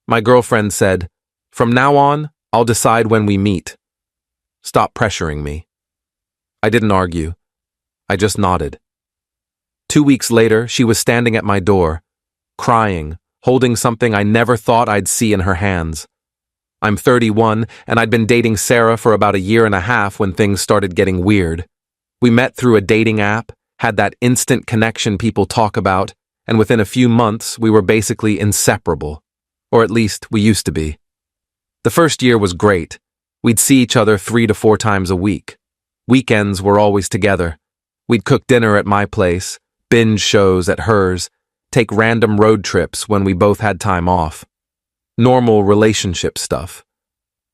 My girlfriend said, "From now on, I'll decide when we meet. Stop pressuring me." I didn't argue. I just nodded. 2 weeks later, she was standing at my door, crying, holding something I never thought I'd see in her hands. I'm 31, and I'd been dating Sarah for about a year and a half when things started getting weird. We met through a dating app, had that instant connection people talk about, and within a few months, we were basically inseparable. Or at least, we used to be. The first year was great. We'd see each other 3 to 4 times a week. Weekends were always together. We'd cook dinner at my place, binge shows at hers, take random road trips when we both had time off. Normal relationship stuff.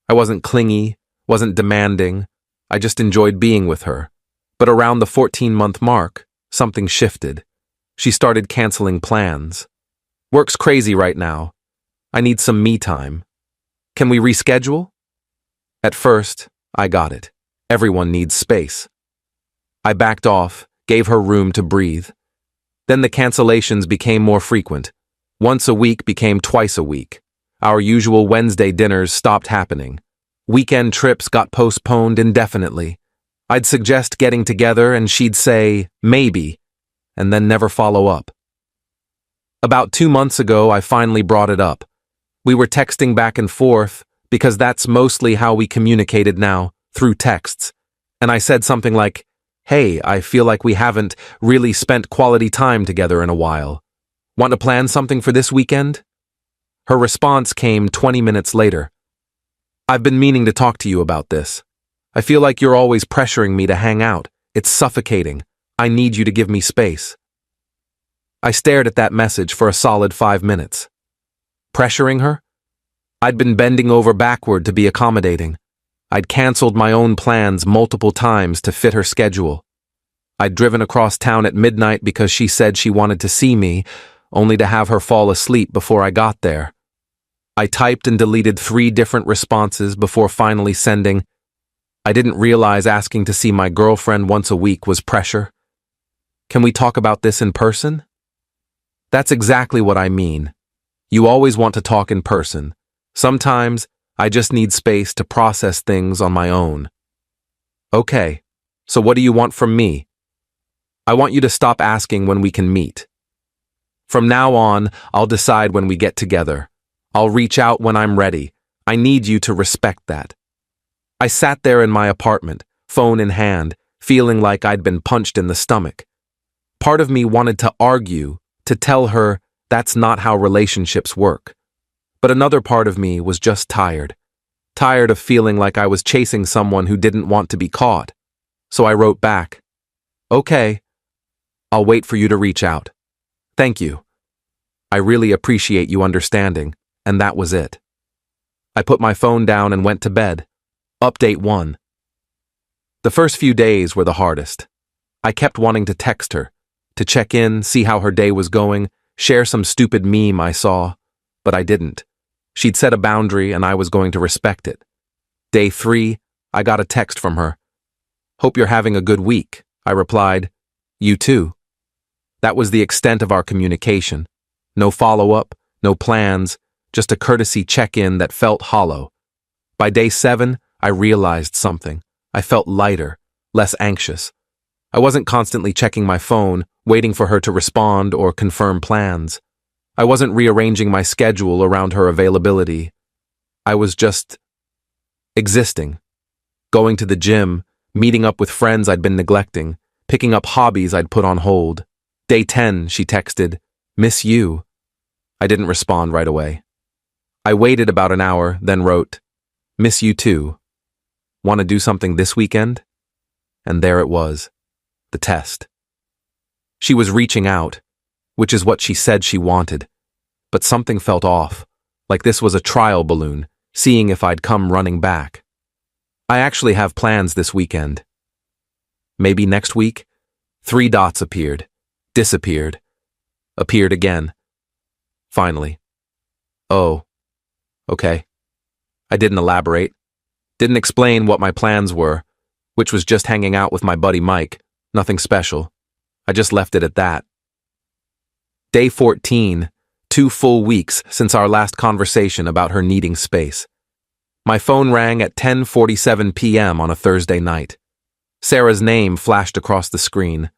I wasn't clingy, wasn't demanding. I just enjoyed being with her. But around the 14-month mark, something shifted. She started canceling plans. "Work's crazy right now. I need some me time. Can we reschedule?" At first, I got it. Everyone needs space. I backed off, gave her room to breathe. Then the cancellations became more frequent. Once a week became twice a week. Our usual Wednesday dinners stopped happening. Weekend trips got postponed indefinitely. I'd suggest getting together and she'd say, "Maybe," and then never follow up. About 2 months ago, I finally brought it up. We were texting back and forth because that's mostly how we communicated now, through texts. And I said something like, "Hey, I feel like we haven't really spent quality time together in a while. Want to plan something for this weekend?" Her response came 20 minutes later. "I've been meaning to talk to you about this. I feel like you're always pressuring me to hang out. It's suffocating. I need you to give me space." I stared at that message for a solid 5 minutes. Pressuring her? I'd been bending over backward to be accommodating. I'd canceled my own plans multiple times to fit her schedule. I'd driven across town at midnight because she said she wanted to see me, only to have her fall asleep before I got there. I typed and deleted 3 different responses before finally sending, "I didn't realize asking to see my girlfriend once a week was pressure. Can we talk about this in person?" That's exactly what I mean. You always want to talk in person. Sometimes, I just need space to process things on my own. "Okay, so what do you want from me?" "I want you to stop asking when we can meet. From now on, I'll decide when we get together. I'll reach out when I'm ready. I need you to respect that." I sat there in my apartment, phone in hand, feeling like I'd been punched in the stomach. Part of me wanted to argue, to tell her that's not how relationships work. But another part of me was just tired. Tired of feeling like I was chasing someone who didn't want to be caught. So I wrote back, "Okay, I'll wait for you to reach out. Thank you. I really appreciate you understanding," and that was it. I put my phone down and went to bed. Update 1. The first few days were the hardest. I kept wanting to text her, to check in, see how her day was going, share some stupid meme I saw, but I didn't. She'd set a boundary and I was going to respect it. Day 3, I got a text from her. "Hope you're having a good week," I replied. "You too." That was the extent of our communication. No follow-up, no plans, just a courtesy check-in that felt hollow. By day 7, I realized something. I felt lighter, less anxious. I wasn't constantly checking my phone, waiting for her to respond or confirm plans. I wasn't rearranging my schedule around her availability. I was just existing. Going to the gym, meeting up with friends I'd been neglecting, picking up hobbies I'd put on hold. Day 10, she texted, "Miss you." I didn't respond right away. I waited about an hour, then wrote, "Miss you too. Want to do something this weekend?" And there it was, the test. She was reaching out, which is what she said she wanted. But something felt off, like this was a trial balloon, seeing if I'd come running back. I actually have plans this weekend. Maybe next week? 3 dots appeared, disappeared, appeared again. Finally. Oh, okay. I didn't elaborate. Didn't explain what my plans were, which was just hanging out with my buddy Mike, nothing special. I just left it at that. Day 14, 2 full weeks since our last conversation about her needing space. My phone rang at 10:47 p.m. on a Thursday night. Sarah's name flashed across the screen.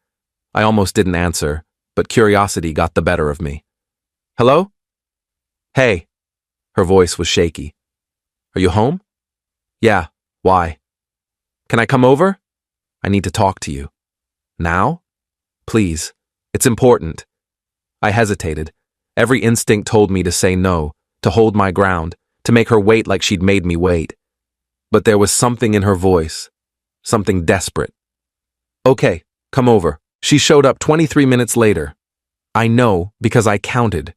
I almost didn't answer, but curiosity got the better of me. Hello? Hey. Her voice was shaky. Are you home? Yeah, why? Can I come over? I need to talk to you. Now? Please. It's important. I hesitated. Every instinct told me to say no, to hold my ground, to make her wait like she'd made me wait. But there was something in her voice, something desperate. Okay, come over. She showed up 23 minutes later. I know because I counted.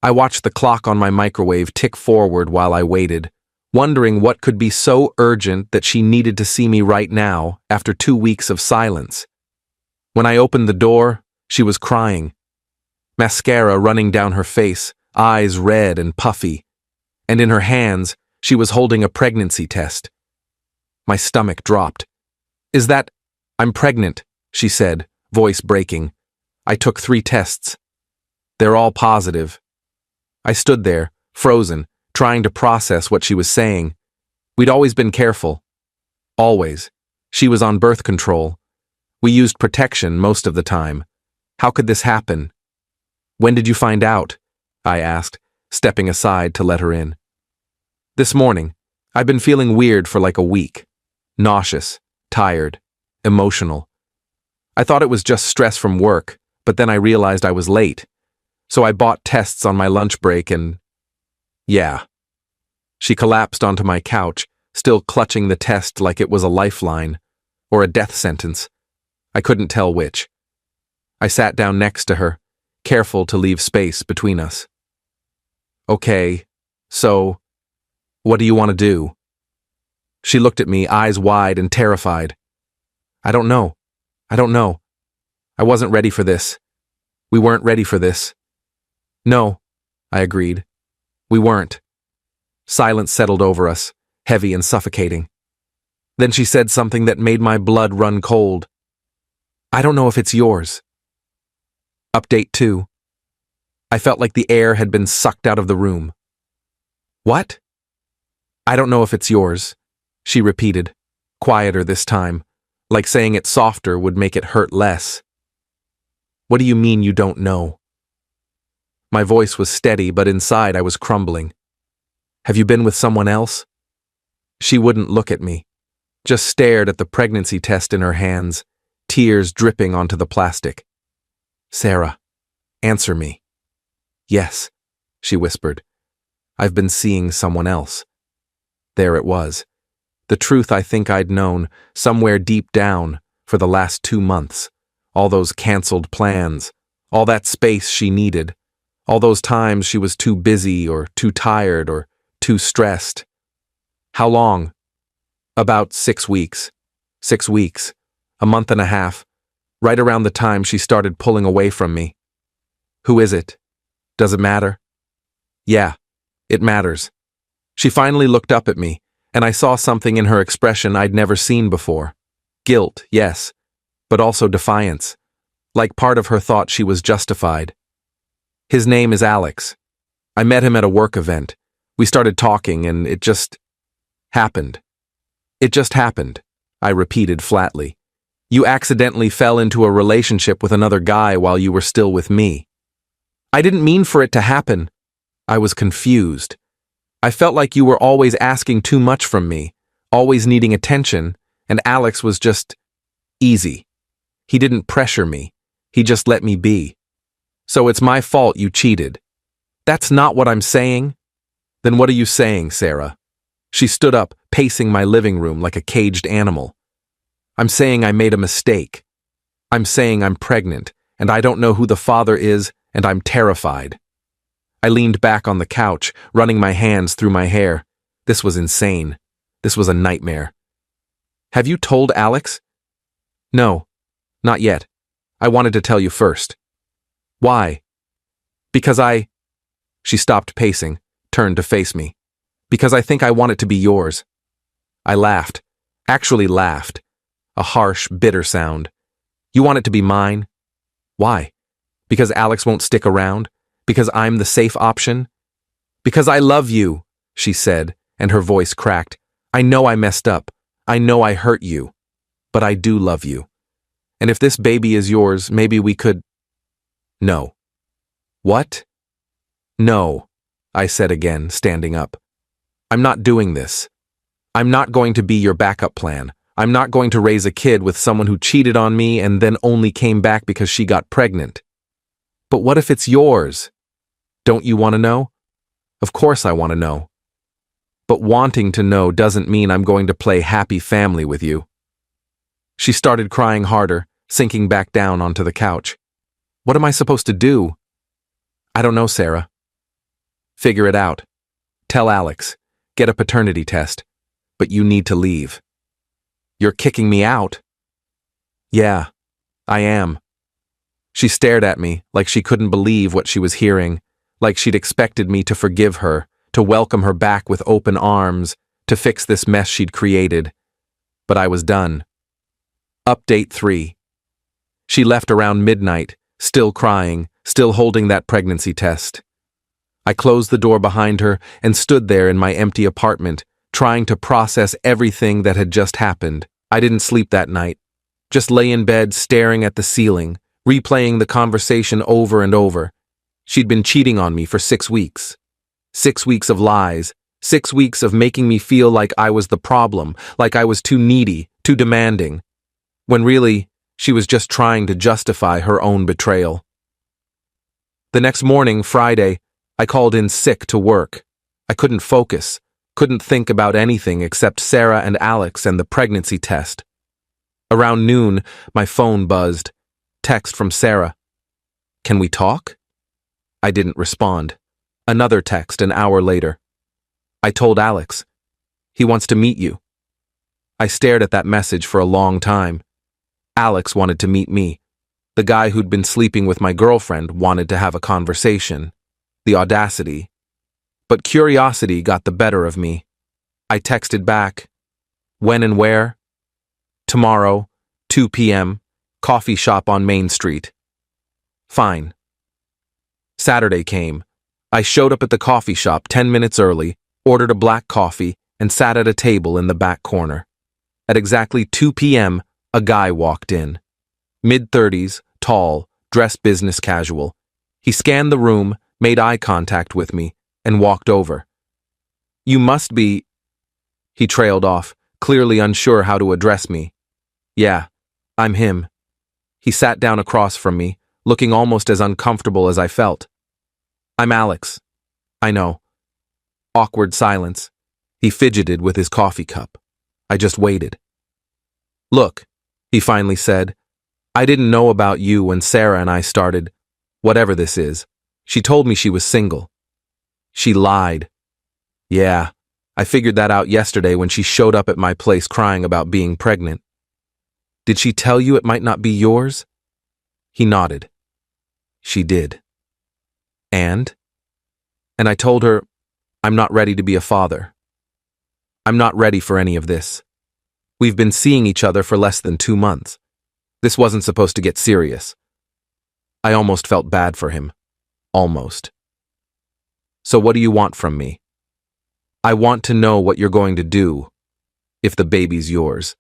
I watched the clock on my microwave tick forward while I waited, wondering what could be so urgent that she needed to see me right now after 2 weeks of silence. When I opened the door, she was crying. Mascara running down her face, eyes red and puffy, and in her hands, she was holding a pregnancy test. My stomach dropped. I'm pregnant, she said, voice breaking. I took 3 tests. They're all positive. I stood there, frozen, trying to process what she was saying. We'd always been careful. Always. She was on birth control. We used protection most of the time. How could this happen? When did you find out? I asked, stepping aside to let her in. This morning. I've been feeling weird for like a week. Nauseous, tired, emotional. I thought it was just stress from work, but then I realized I was late. So I bought tests on my lunch break and... Yeah. She collapsed onto my couch, still clutching the test like it was a lifeline, or a death sentence. I couldn't tell which. I sat down next to her, careful to leave space between us. Okay, so, what do you want to do? She looked at me, eyes wide and terrified. I don't know. I wasn't ready for this. We weren't ready for this. No, I agreed. We weren't. Silence settled over us, heavy and suffocating. Then she said something that made my blood run cold. I don't know if it's yours. Update 2. I felt like the air had been sucked out of the room. What? I don't know if it's yours, she repeated, quieter this time, like saying it softer would make it hurt less. What do you mean you don't know? My voice was steady, but inside I was crumbling. Have you been with someone else? She wouldn't look at me, just stared at the pregnancy test in her hands, tears dripping onto the plastic. Sarah, answer me. Yes, she whispered. I've been seeing someone else. There it was. The truth I think I'd known, somewhere deep down, for the last 2 months. All those canceled plans, all that space she needed, all those times she was too busy or too tired or too stressed. How long? About 6 weeks. 6 weeks. A month and a half. Right around the time she started pulling away from me. Who is it? Does it matter? Yeah, it matters. She finally looked up at me, and I saw something in her expression I'd never seen before. Guilt, yes, but also defiance. Like part of her thought she was justified. His name is Alex. I met him at a work event. We started talking and it just happened. It just happened, I repeated flatly. You accidentally fell into a relationship with another guy while you were still with me. I didn't mean for it to happen. I was confused. I felt like you were always asking too much from me, always needing attention, and Alex was just easy. He didn't pressure me. He just let me be. So it's my fault you cheated. That's not what I'm saying. Then what are you saying, Sarah? She stood up, pacing my living room like a caged animal. I'm saying I made a mistake. I'm saying I'm pregnant, and I don't know who the father is, and I'm terrified. I leaned back on the couch, running my hands through my hair. This was insane. This was a nightmare. Have you told Alex? No, not yet. I wanted to tell you first. Why? Because She stopped pacing, turned to face me. Because I think I want it to be yours. I laughed. Actually laughed. A harsh, bitter sound. You want it to be mine? Why? Because Alex won't stick around? Because I'm the safe option? Because I love you, she said, and her voice cracked. I know I messed up. I know I hurt you. But I do love you. And if this baby is yours, maybe we could… No. What? No, I said again, standing up. I'm not doing this. I'm not going to be your backup plan. I'm not going to raise a kid with someone who cheated on me and then only came back because she got pregnant. But what if it's yours? Don't you want to know? Of course I want to know. But wanting to know doesn't mean I'm going to play happy family with you. She started crying harder, sinking back down onto the couch. What am I supposed to do? I don't know, Sarah. Figure it out. Tell Alex. Get a paternity test. But you need to leave. You're kicking me out? Yeah, I am. She stared at me like she couldn't believe what she was hearing, like she'd expected me to forgive her, to welcome her back with open arms, to fix this mess she'd created. But I was done. Update 3. She left around midnight, still crying, still holding that pregnancy test. I closed the door behind her and stood there in my empty apartment, trying to process everything that had just happened. I didn't sleep that night. Just lay in bed staring at the ceiling, replaying the conversation over and over. She'd been cheating on me for 6 weeks. 6 weeks of lies. 6 weeks of making me feel like I was the problem, like I was too needy, too demanding. When really, she was just trying to justify her own betrayal. The next morning, Friday, I called in sick to work. I couldn't focus. Couldn't think about anything except Sarah and Alex and the pregnancy test. Around noon, my phone buzzed. Text from Sarah. Can we talk? I didn't respond. Another text an hour later. I told Alex. He wants to meet you. I stared at that message for a long time. Alex wanted to meet me. The guy who'd been sleeping with my girlfriend wanted to have a conversation. The audacity. But curiosity got the better of me. I texted back. When and where? Tomorrow, 2 p.m., coffee shop on Main Street. Fine. Saturday came. I showed up at the coffee shop 10 minutes early, ordered a black coffee, and sat at a table in the back corner. At exactly 2 p.m., a guy walked in. Mid-30s, tall, dressed business casual. He scanned the room, made eye contact with me, and walked over. You must be… He trailed off, clearly unsure how to address me. Yeah, I'm him. He sat down across from me, looking almost as uncomfortable as I felt. I'm Alex. I know. Awkward silence. He fidgeted with his coffee cup. I just waited. Look, he finally said, I didn't know about you when Sarah and I started, whatever this is. She told me she was single. She lied. Yeah, I figured that out yesterday when she showed up at my place crying about being pregnant. Did she tell you it might not be yours? He nodded. She did. And I told her, I'm not ready to be a father. I'm not ready for any of this. We've been seeing each other for less than 2 months. This wasn't supposed to get serious. I almost felt bad for him. Almost. So what do you want from me? I want to know what you're going to do, if the baby's yours.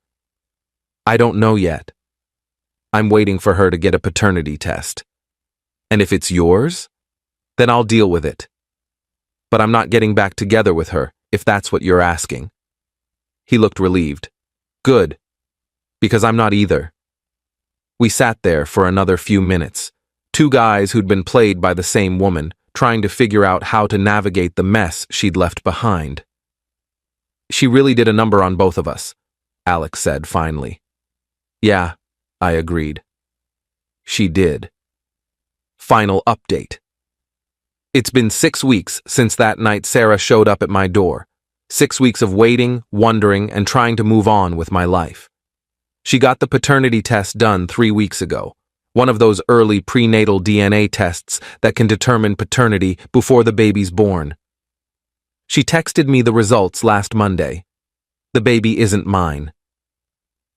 I don't know yet. I'm waiting for her to get a paternity test. And if it's yours, then I'll deal with it. But I'm not getting back together with her, if that's what you're asking. He looked relieved. Good. Because I'm not either. We sat there for another few minutes. 2 guys who'd been played by the same woman, trying to figure out how to navigate the mess she'd left behind. She really did a number on both of us, Alex said finally. Yeah, I agreed. She did. Final update. It's been 6 weeks since that night Sarah showed up at my door. 6 weeks of waiting, wondering, and trying to move on with my life. She got the paternity test done 3 weeks ago. One of those early prenatal DNA tests that can determine paternity before the baby's born. She texted me the results last Monday. The baby isn't mine.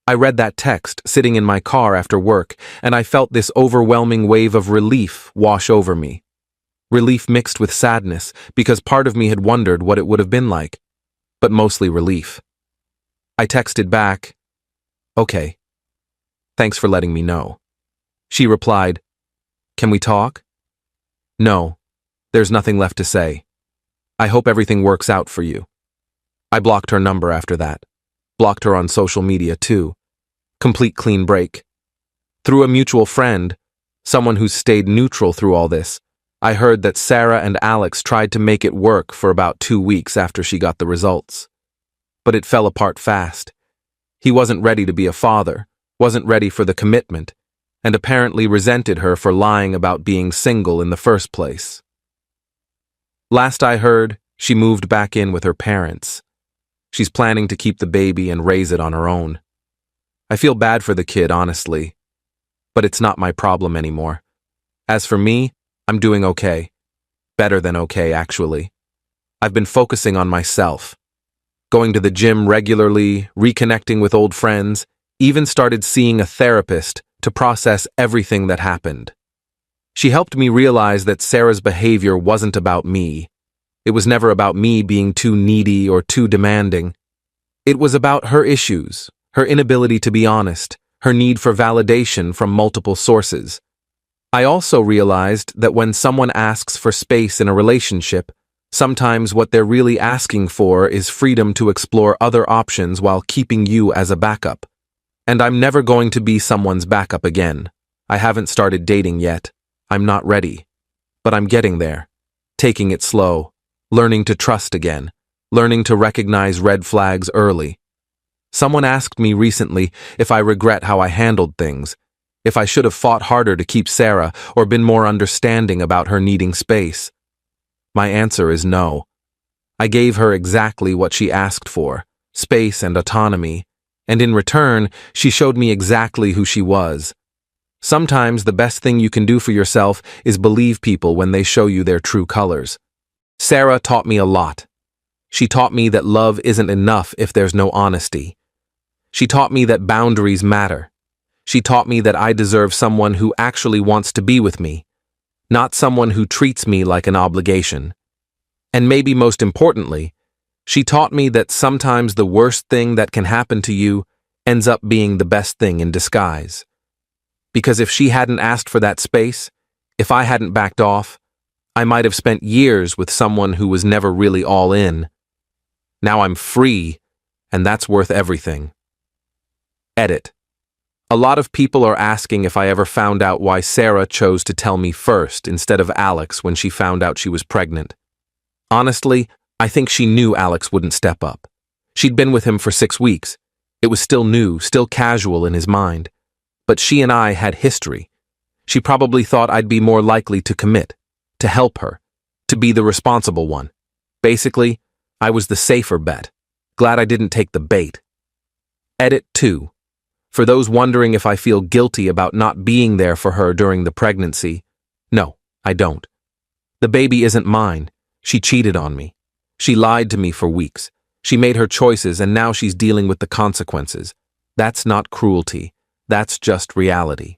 I read that text sitting in my car after work, and I felt this overwhelming wave of relief wash over me. Relief mixed with sadness, because part of me had wondered what it would have been like, but mostly relief. I texted back, "Okay. Thanks for letting me know." She replied, "Can we talk?" "No. There's nothing left to say. I hope everything works out for you." I blocked her number after that. Blocked her on social media too. Complete clean break. Through a mutual friend, someone who's stayed neutral through all this, I heard that Sarah and Alex tried to make it work for about 2 weeks after she got the results. But it fell apart fast. He wasn't ready to be a father, wasn't ready for the commitment, and apparently resented her for lying about being single in the first place. Last I heard, she moved back in with her parents. She's planning to keep the baby and raise it on her own. I feel bad for the kid, honestly, but it's not my problem anymore. As for me, I'm doing okay. Better than okay, actually. I've been focusing on myself. Going to the gym regularly, reconnecting with old friends, even started seeing a therapist to process everything that happened. She helped me realize that Sarah's behavior wasn't about me. It was never about me being too needy or too demanding. It was about her issues, her inability to be honest, her need for validation from multiple sources. I also realized that when someone asks for space in a relationship, sometimes what they're really asking for is freedom to explore other options while keeping you as a backup. And I'm never going to be someone's backup again. I haven't started dating yet. I'm not ready. But I'm getting there. Taking it slow. Learning to trust again. Learning to recognize red flags early. Someone asked me recently if I regret how I handled things, if I should have fought harder to keep Sarah or been more understanding about her needing space. My answer is no. I gave her exactly what she asked for, space and autonomy, and in return, she showed me exactly who she was. Sometimes the best thing you can do for yourself is believe people when they show you their true colors. Sarah taught me a lot. She taught me that love isn't enough if there's no honesty. She taught me that boundaries matter. She taught me that I deserve someone who actually wants to be with me, not someone who treats me like an obligation. And maybe most importantly, she taught me that sometimes the worst thing that can happen to you ends up being the best thing in disguise. Because if she hadn't asked for that space, if I hadn't backed off, I might have spent years with someone who was never really all in. Now I'm free, and that's worth everything. Edit. A lot of people are asking if I ever found out why Sarah chose to tell me first instead of Alex when she found out she was pregnant. Honestly, I think she knew Alex wouldn't step up. She'd been with him for 6 weeks. It was still new, still casual in his mind. But she and I had history. She probably thought I'd be more likely to commit, to help her, to be the responsible one. Basically, I was the safer bet. Glad I didn't take the bait. Edit 2. For those wondering if I feel guilty about not being there for her during the pregnancy, no, I don't. The baby isn't mine. She cheated on me. She lied to me for weeks. She made her choices and now she's dealing with the consequences. That's not cruelty. That's just reality.